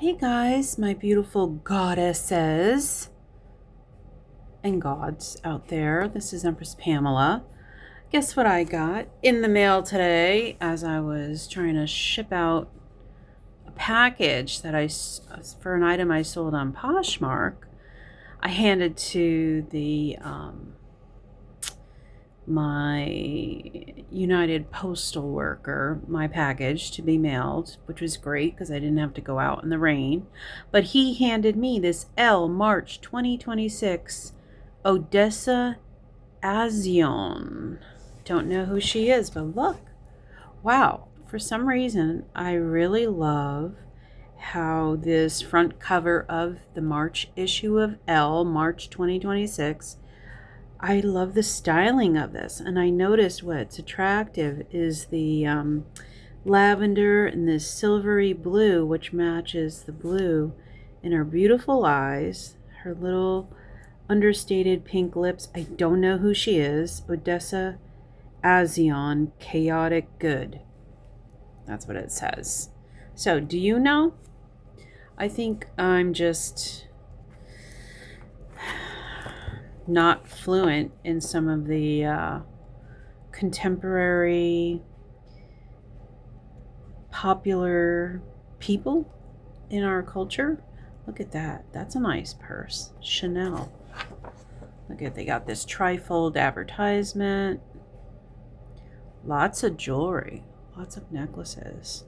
Hey guys, my beautiful goddesses and gods out there. This is Empress Pamela. Guess what I got in the mail today as I was trying to ship out a package that for an item I sold on Poshmark. I handed to the my United Postal worker my package to be mailed, which was great because I didn't have to go out in the rain. But he handed me this ELLE March 2026 Odessa Azion. Don't know who she is, but look. Wow. For some reason, I really love how this front cover of the March issue of ELLE, March 2026, I love the styling of this, and I noticed what's attractive is the lavender and this silvery blue, which matches the blue in her beautiful eyes, her little understated pink lips. I don't know who she is. Odessa Azion, chaotic good. That's what it says. So, do you know? I think I'm just not fluent in some of the contemporary popular people in our culture. Look at that. That's a nice purse. Chanel. Look at, they got this trifold advertisement. Lots of jewelry. Lots of necklaces.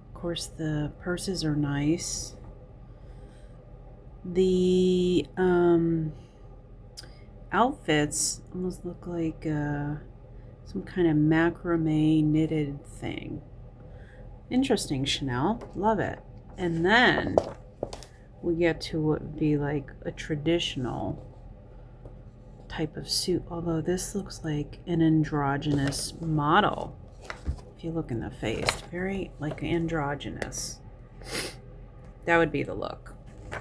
Of course, the purses are nice. The outfits almost look like some kind of macrame knitted thing. Interesting, Chanel. Love it. And then we get to what would be like a traditional type of suit, although this looks like an androgynous model. If you look in the face, very like androgynous. That would be the look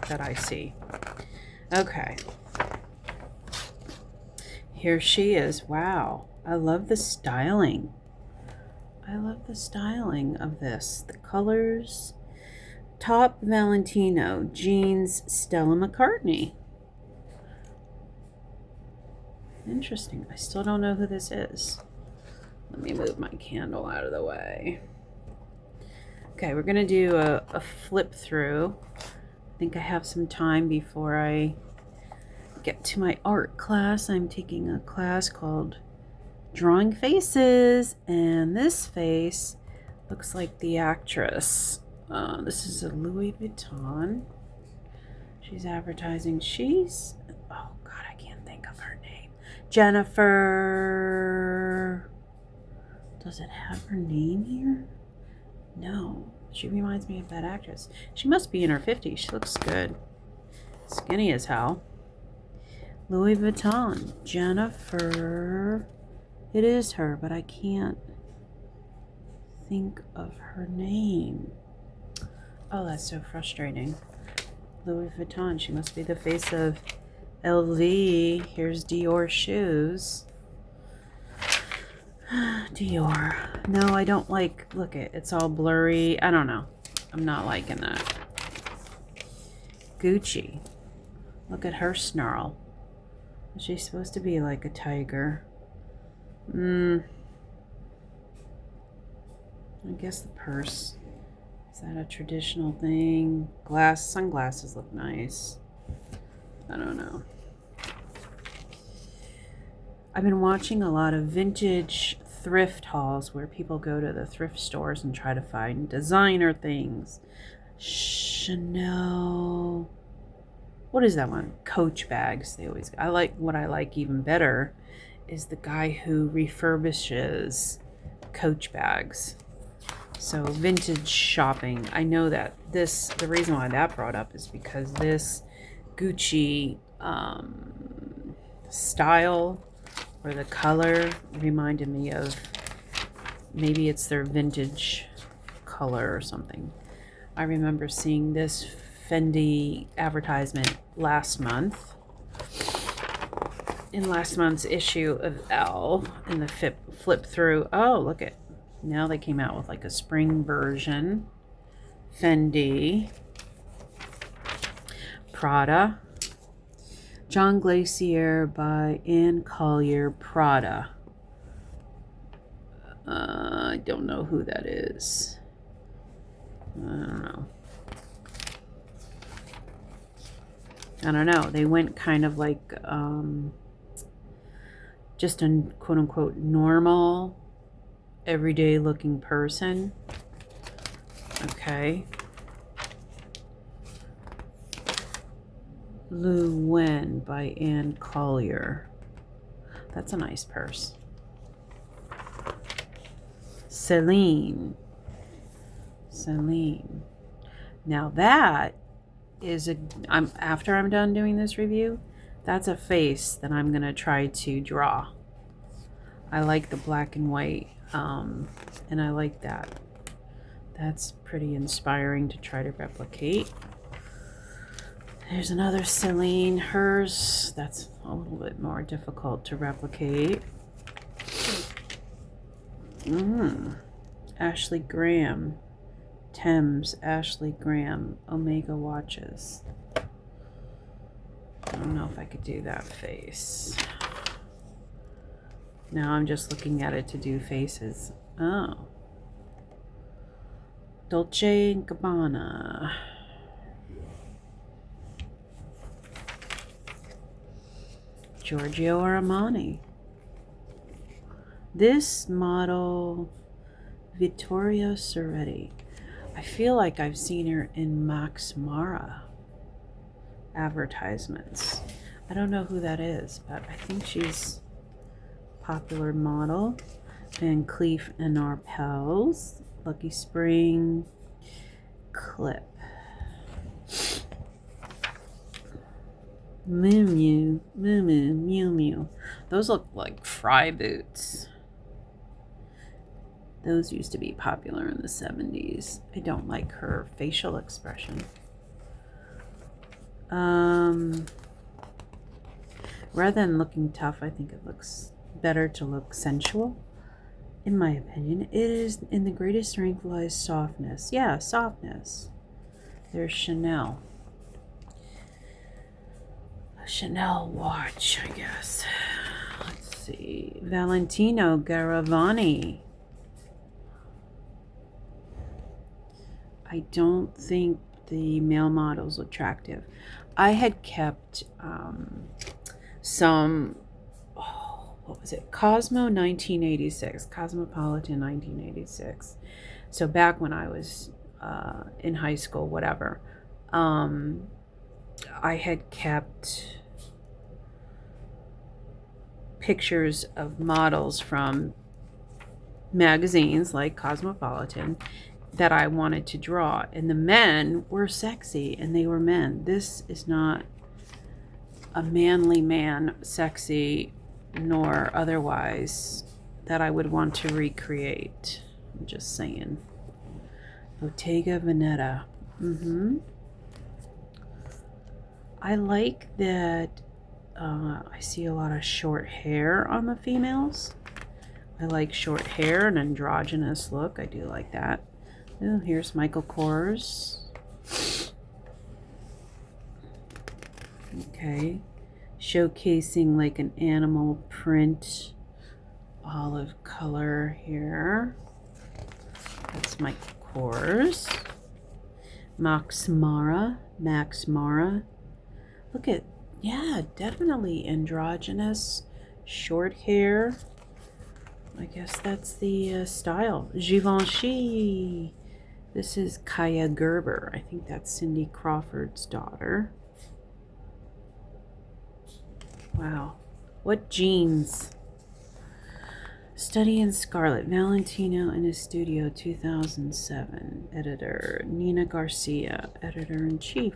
that I see. Okay. Here she is. Wow. I love the styling. I love the styling of this. The colors. Top Valentino. Jeans Stella McCartney. Interesting. I still don't know who this is. Let me move my candle out of the way. Okay, we're going to do a flip through. I think I have some time before I get to my art class. I'm taking a class called Drawing Faces, and this face looks like the actress. This is a Louis Vuitton. She's advertising. Oh God, I can't think of her name. Jennifer. Does it have her name here? No. She reminds me of that actress. She must be in her 50s. She looks good. Skinny as hell. Louis Vuitton. Jennifer. It is her, but I can't think of her name. Oh, that's so frustrating. Louis Vuitton. She must be the face of LV. Here's Dior shoes. Dior. No, I don't like, look it's all blurry. I don't know. I'm not liking that. Gucci. Look at her snarl. Is she supposed to be like a tiger? I guess the purse. Is that a traditional thing? Sunglasses look nice. I don't know. I've been watching a lot of vintage thrift hauls where people go to the thrift stores and try to find designer things. Chanel. What is that one? Coach bags. What I like even better is the guy who refurbishes Coach bags. So vintage shopping. I know that the reason why that brought up is because this Gucci style or the color reminded me of, maybe it's their vintage color or something. I remember seeing this Fendi advertisement last month. In last month's issue of ELLE, in the flip through. Oh, look at, now they came out with like a spring version. Fendi, Prada, John Glacier by Anne Collier, Prada. I don't know who that is. I don't know. They went kind of like just a quote unquote normal, everyday looking person. Okay. Lu Wen by Anne Collier. That's a nice purse. Celine. Now that is after I'm done doing this review, that's a face that I'm gonna try to draw. I like the black and white, and I like that. That's pretty inspiring to try to replicate. There's another Celine. Hers, that's a little bit more difficult to replicate. Ashley Graham. Thames, Ashley Graham, Omega watches. I don't know if I could do that face. Now I'm just looking at it to do faces. Oh. Dolce & Gabbana. Giorgio Armani. This model, Vittoria Soretti. I feel like I've seen her in Max Mara advertisements. I don't know who that is, but I think she's a popular model. Van Cleef and Arpels, Lucky Spring, Clip. Miu Miu. Those look like fry boots. Those used to be popular in the 70s. I don't like her facial expression. Rather than looking tough, I think it looks better to look sensual. In my opinion, it is in the greatest strength lies softness. Yeah, softness. There's Chanel. A Chanel watch, I guess. Let's see. Valentino Garavani. I don't think the male model's attractive. I had kept some, what was it? Cosmo 1986, Cosmopolitan 1986. So back when I was in high school, whatever, I had kept pictures of models from magazines like Cosmopolitan that I wanted to draw, and the men were sexy and they were men. This is not a manly man, sexy nor otherwise, that I would want to recreate. I'm just saying. Bottega Veneta. I like that I see a lot of short hair on the females. I like short hair, an androgynous look. I do like that. Oh, here's Michael Kors. Okay. Showcasing like an animal print olive color here. That's Michael Kors. Max Mara. Look at, yeah, definitely androgynous, short hair. I guess that's the style. Givenchy. This is Kaya Gerber. I think that's Cindy Crawford's daughter. Wow. What jeans. Study in Scarlet. Valentino in his studio, 2007. Editor Nina Garcia. Editor-in-chief.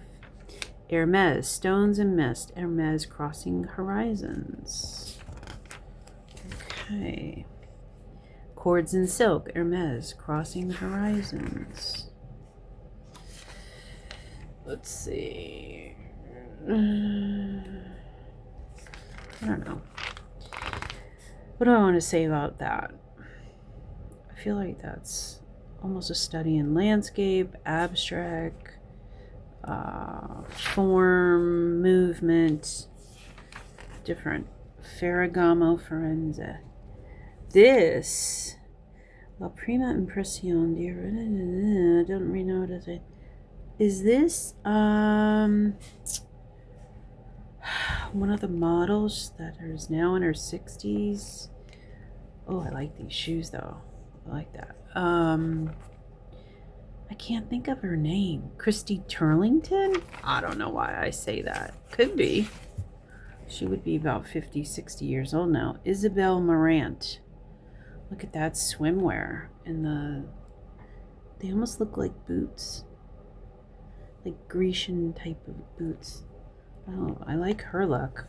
Hermes. Stones and Mist. Hermes Crossing Horizons. Okay. Cords and Silk, Hermes, Crossing Horizons. Let's see. I don't know. What do I want to say about that? I feel like that's almost a study in landscape, abstract, form, movement, different. Ferragamo Forense. This La Prima Impressione. I don't really know what to say. Is this one of the models that is now in her 60s? Oh, I like these shoes though. I like that. I can't think of her name. Christy Turlington? I don't know why I say that. Could be. She would be about 50, 60 years old now. Isabel Marant. Look at that swimwear. And they almost look like boots. Like Grecian type of boots. Oh, I like her look.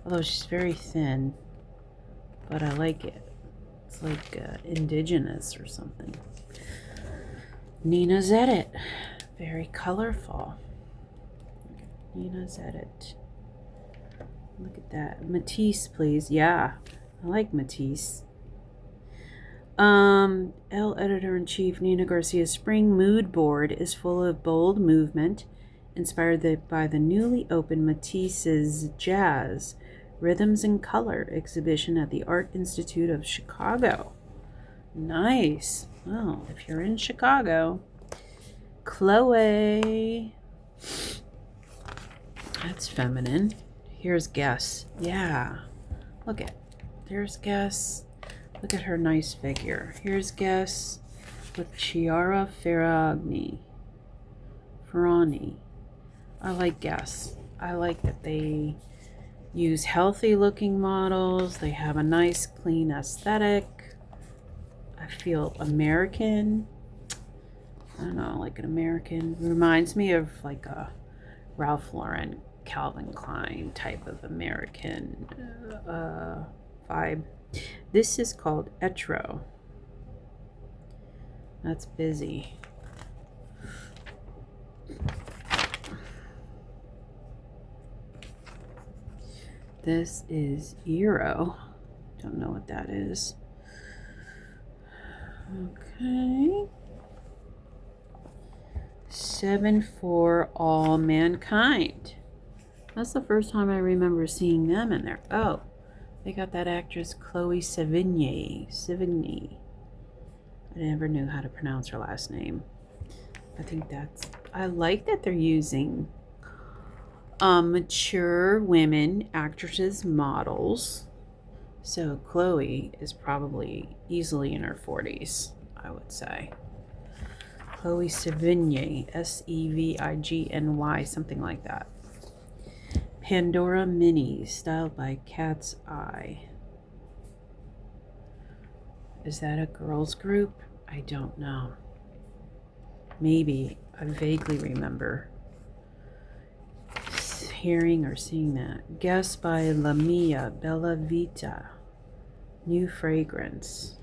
Although she's very thin. But I like it. It's like indigenous or something. Nina Zedit. Very colorful. Nina Zedit. Look at that. Matisse, please. Yeah, I like Matisse. ELLE Editor-in-Chief Nina Garcia Spring Mood Board is full of bold movement, inspired by the newly opened Matisse's Jazz, Rhythms and Color exhibition at the Art Institute of Chicago. Nice. Well, if you're in Chicago, Chloe. That's feminine. Here's Guess. Yeah. Look at. There's Guess. Look at her nice figure. Here's Guess with Chiara Ferragni. I like Guess. I like that they use healthy looking models. They have a nice clean aesthetic. I feel American. I don't know, like an American. Reminds me of like a Ralph Lauren, Calvin Klein type of American vibe. This is called Etro. That's busy. This is Euro. Don't know what that is. Okay. 7 for All Mankind. That's the first time I remember seeing them in there. Oh, they got that actress Chloe Sevigny. I never knew how to pronounce her last name. I like that they're using mature women, actresses, models. So Chloe is probably easily in her 40s, I would say. Chloe Sevigny, Sevigny, something like that. Pandora Mini, styled by Cat's Eye. Is that a girls group? I don't know. Maybe. I vaguely remember hearing or seeing that. Guess by Lamia Bella Vita. New fragrance.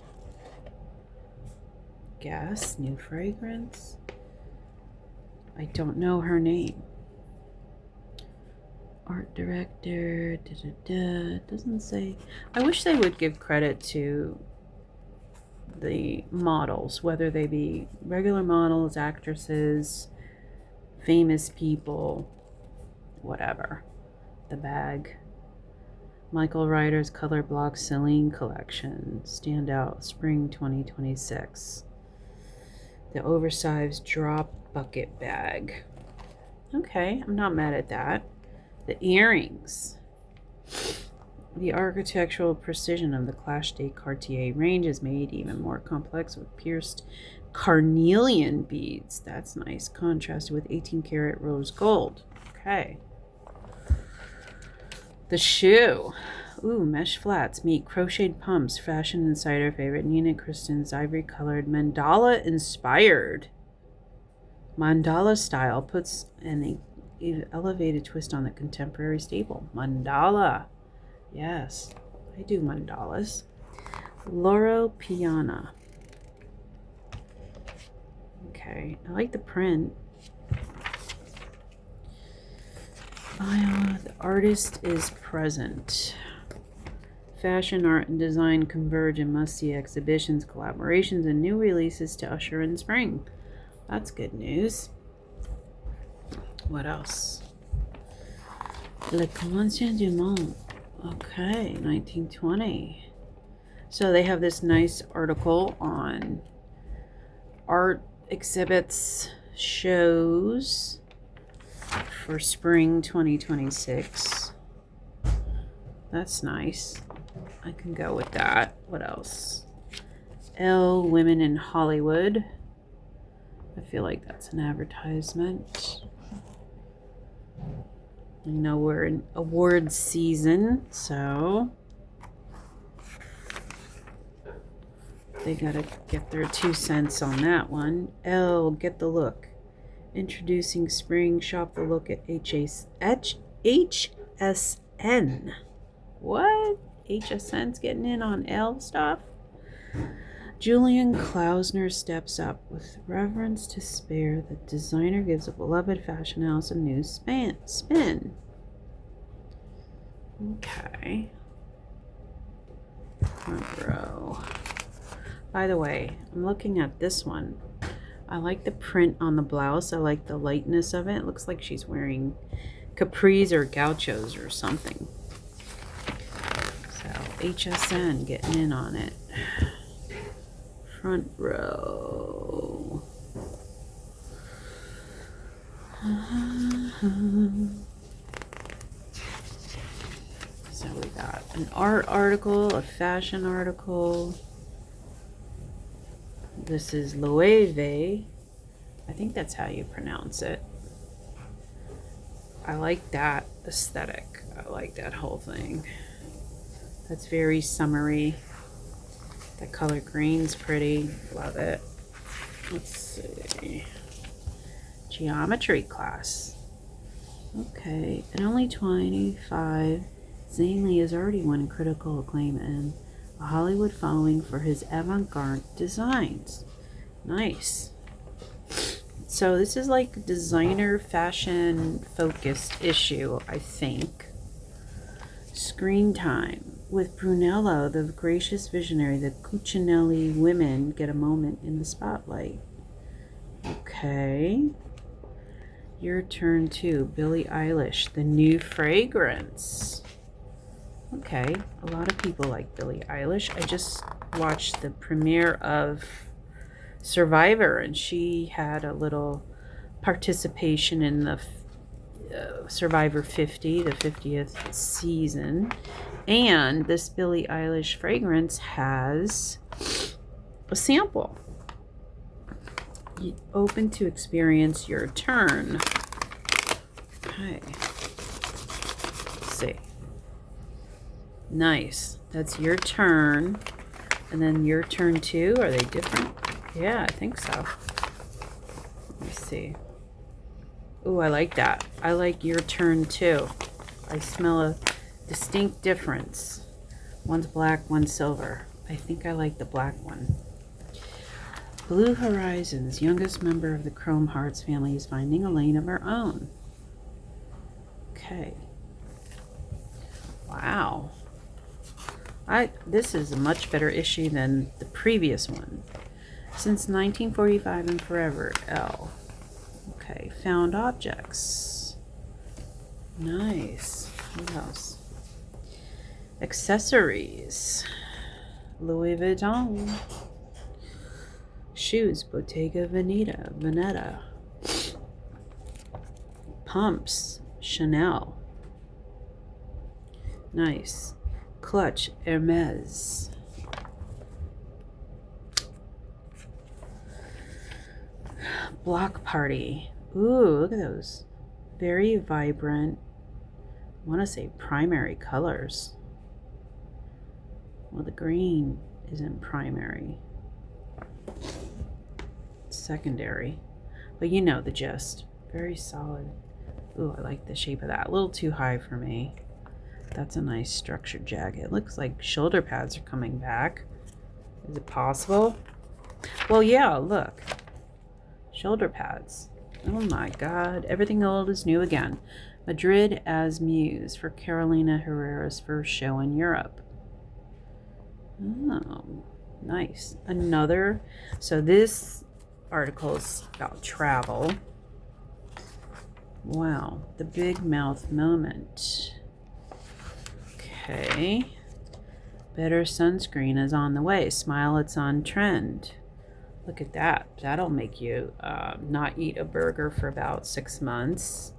Guess, new fragrance. I don't know her name. Art director, doesn't say. I wish they would give credit to the models, whether they be regular models, actresses, famous people, whatever. The bag. Michael Ryder's Color Block Celine Collection. Standout Spring 2026. The oversized drop bucket bag. Okay, I'm not mad at that. The earrings. The architectural precision of the Clash de Cartier range is made even more complex with pierced carnelian beads. That's nice. Contrasted with 18 karat rose gold. Okay. The shoe. Ooh, mesh flats meet crocheted pumps. Fashion Insider favorite Nina Kristen's ivory colored mandala inspired. Mandala style puts an elevated twist on the contemporary staple. Mandala. Yes, I do mandalas. Loro Piana. Okay, I like the print. The artist is present. Fashion, art, and design converge in must-see exhibitions, collaborations, and new releases to usher in spring. That's good news. What else? Le Convention du Monde. Okay, 1920. So they have this nice article on art exhibits, shows for spring 2026. That's nice. I can go with that. What else? ELLE, Women in Hollywood. I feel like that's an advertisement. I know we're in awards season, so they gotta get their 2 cents on that one. ELLE, get the look. Introducing spring, shop the look at HSN. What? HSN's getting in on ELLE stuff? Julian Klausner steps up with reverence to spare. The designer gives a beloved fashion house a new spin. Okay. Front row. By the way, I'm looking at this one. I like the print on the blouse. I like the lightness of it. It looks like she's wearing capris or gauchos or something. So HSN getting in on it. Front row. So we got an art article, a fashion article. This is Loewe. I think that's how you pronounce it. I like that aesthetic. I like that whole thing. That's very summery. That color green's pretty. Love it. Let's see. Geometry class. Okay. At only 25, Zane Lee has already won critical acclaim and a Hollywood following for his avant-garde designs. Nice. So this is like designer fashion focused issue, I think. Screen time. With Brunello, the gracious visionary, the Cucinelli women get a moment in the spotlight. Okay. Your turn too. Billie Eilish, the new fragrance. Okay. A lot of people like Billie Eilish. I just watched the premiere of Survivor, and she had a little participation in the Survivor 50, the 50th season. And this Billie Eilish fragrance has a sample. Open to experience your turn. Okay. Let's see. Nice. That's your turn. And then your turn too. Are they different? Yeah, I think so. Let me see. Ooh, I like that. I like your turn too. I smell a distinct difference. One's black, one's silver. I think I like the black one. Blue Horizons, youngest member of the Chrome Hearts family, is finding a lane of her own. Okay. Wow. This is a much better issue than the previous one. Since 1945 and forever, ELLE. Okay, found objects. Nice. What else? Accessories. Louis Vuitton. Shoes. Bottega Veneta. Pumps. Chanel. Nice. Clutch. Hermes. Block party. Ooh, look at those. Very vibrant. I want to say primary colors. Well, the green isn't primary. It's secondary. But you know the gist. Very solid. Ooh, I like the shape of that. A little too high for me. That's a nice structured jacket. Looks like shoulder pads are coming back. Is it possible? Well, yeah, look. Shoulder pads. Oh my God. Everything old is new again. Madrid as Muse for Carolina Herrera's first show in Europe. Oh, nice. Another. So this article is about travel. Wow, the big mouth moment. Okay. Better sunscreen is on the way. Smile, it's on trend. Look at that. That'll make you not eat a burger for about 6 months.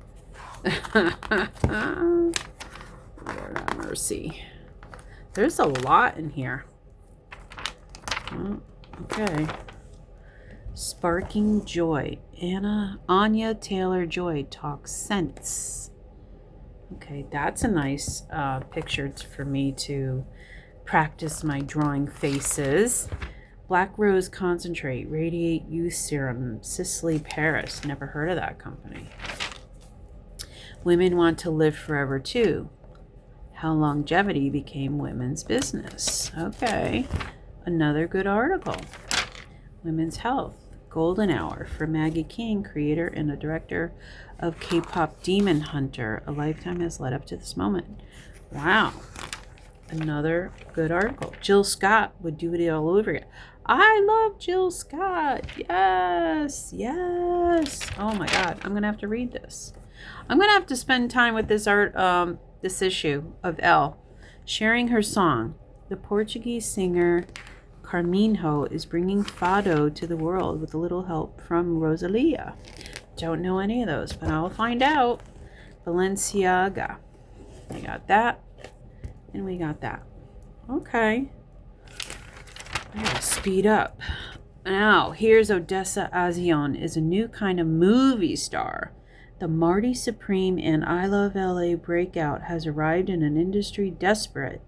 Lord have mercy. There's a lot in here. Oh, okay. Sparking Joy. Anya Taylor-Joy talks sense. Okay, that's a nice picture for me to practice my drawing faces. Black Rose Concentrate, Radiate Youth Serum, Sicily, Paris. Never heard of that company. Women want to live forever too. How longevity became women's business. Okay, another good article. Women's Health. Golden Hour for Maggie King, creator and a director of K-pop Demon Hunter. A lifetime has led up to this moment. Wow. Another good article. Jill Scott would do it all over again. I love Jill Scott. Yes. Yes. Oh my God. I'm going to have to read this. I'm going to have to spend time with this this issue of ELLE. Sharing her song. The Portuguese singer Carminho is bringing fado to the world with a little help from Rosalia. Don't know any of those, but I'll find out. Balenciaga. We got that. And we got that. Okay. I gotta speed up. Now, here's Odessa Azion is a new kind of movie star. The Marty Supreme and I Love LA breakout has arrived in an industry desperate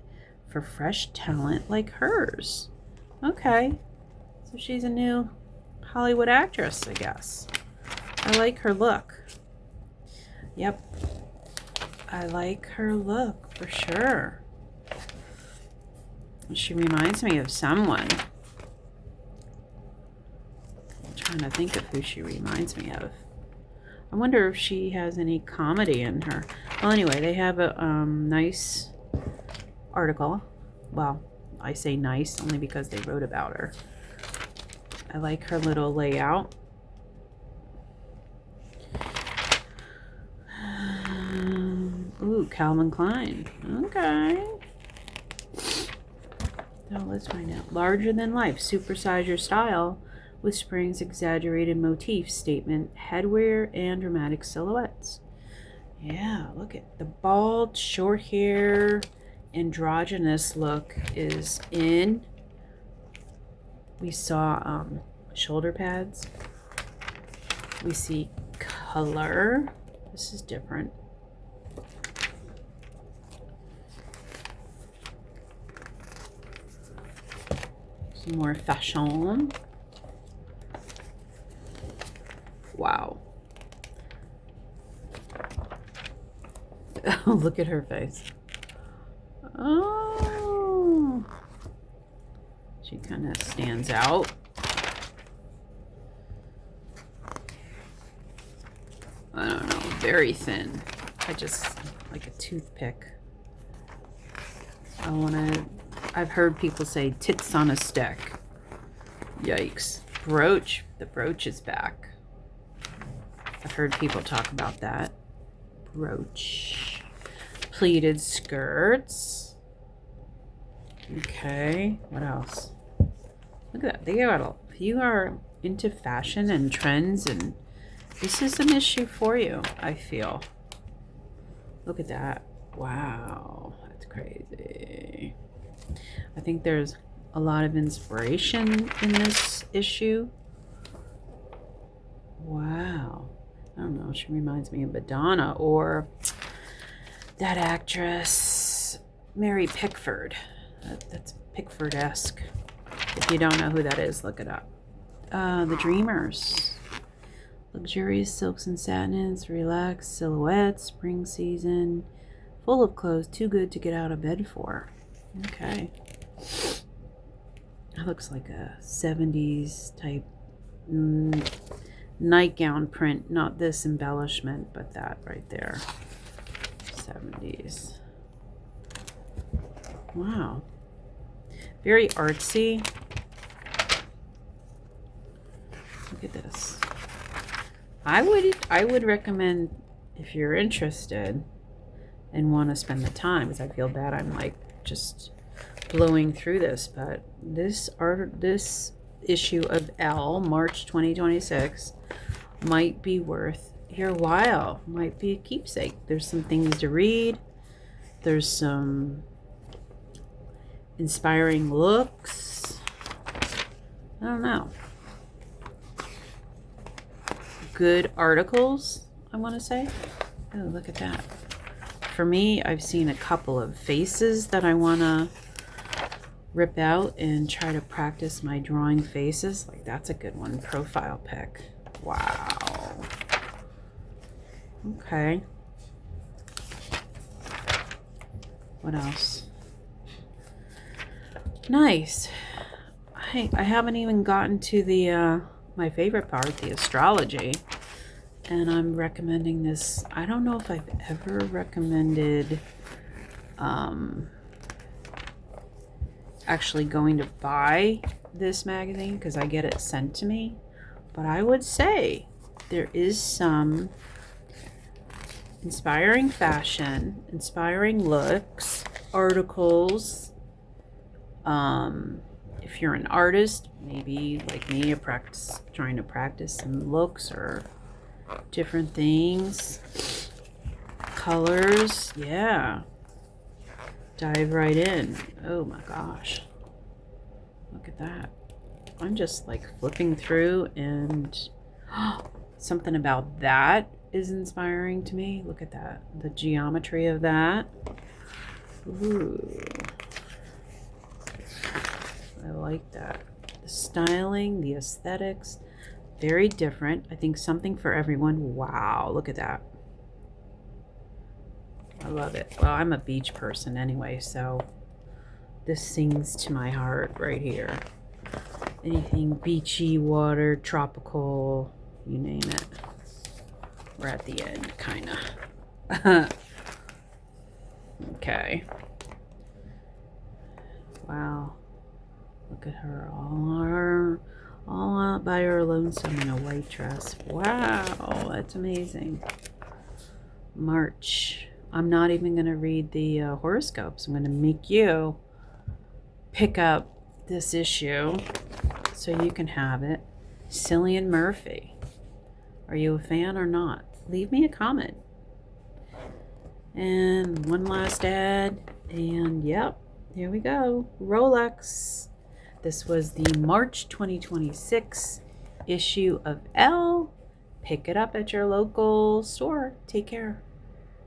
for fresh talent like hers. Okay. So she's a new Hollywood actress, I guess. I like her look. Yep. I like her look for sure. She reminds me of someone. I'm trying to think of who she reminds me of. I wonder if she has any comedy in her. Well, anyway, they have a nice article. Well, I say nice only because they wrote about her. I like her little layout. Ooh, Calvin Klein. Okay. Now let's find out. Larger than life. Supersize your style with Spring's exaggerated motif statement, headwear, and dramatic silhouettes. Yeah, look at the bald, short hair, androgynous look is in. We saw shoulder pads. We see color. This is different. Some more fashion. Wow. Look at her face. Oh. She kind of stands out. I don't know. Very thin. I just like a toothpick. I've heard people say tits on a stick. Yikes. Brooch. The brooch is back. I've heard people talk about that. Brooch. Pleated skirts. Okay. What else? Look at that. They got a, if you are into fashion and trends, and this is an issue for you, I feel. Look at that. Wow. That's crazy. I think there's a lot of inspiration in this issue. Wow. I don't know. She reminds me of Madonna or that actress, Mary Pickford. That's Pickford-esque. If you don't know who that is, look it up. The Dreamers. Luxurious silks and satins, relaxed silhouettes, spring season, full of clothes too good to get out of bed for. Okay. That looks like a 70s type nightgown print. Not this embellishment, but that right there. 70s. Wow. Very artsy. Look at this. I would recommend, if you're interested and want to spend the time, because I feel bad I'm like just blowing through this, but this issue of ELLE, March 2026, might be worth your while. Might be a keepsake. There's some things to read. There's some inspiring looks. I don't know. Good articles, I want to say. Oh, look at that. For me, I've seen a couple of faces that I want to rip out and try to practice my drawing faces. Like, that's a good one. Profile pic. Wow. Okay. What else? Nice. I haven't even gotten to the my favorite part, the astrology, and I'm recommending this. I don't know if I've ever recommended actually going to buy this magazine, because I get it sent to me, but I would say there is some inspiring fashion, inspiring looks, articles. If you're an artist, maybe like me, trying to practice some looks or different things, colors, yeah. Dive right in. Oh my gosh. Look at that. I'm just like flipping through, and something about that is inspiring to me. Look at that. The geometry of that. Ooh. I like that. The styling, the aesthetics, very different. I think something for everyone. Wow, look at that. I love it. Well, I'm a beach person anyway, so this sings to my heart right here. Anything beachy, water, tropical, you name it. We're at the end, kind of. Okay. Wow. Look at her, all out by her lonesome in a white dress. Wow, that's amazing. March. I'm not even going to read the horoscopes. I'm going to make you pick up this issue so you can have it. Cillian Murphy. Are you a fan or not? Leave me a comment. And one last ad. And yep, here we go. Rolex. This was the March 2026 issue of ELLE. Pick it up at your local store. Take care.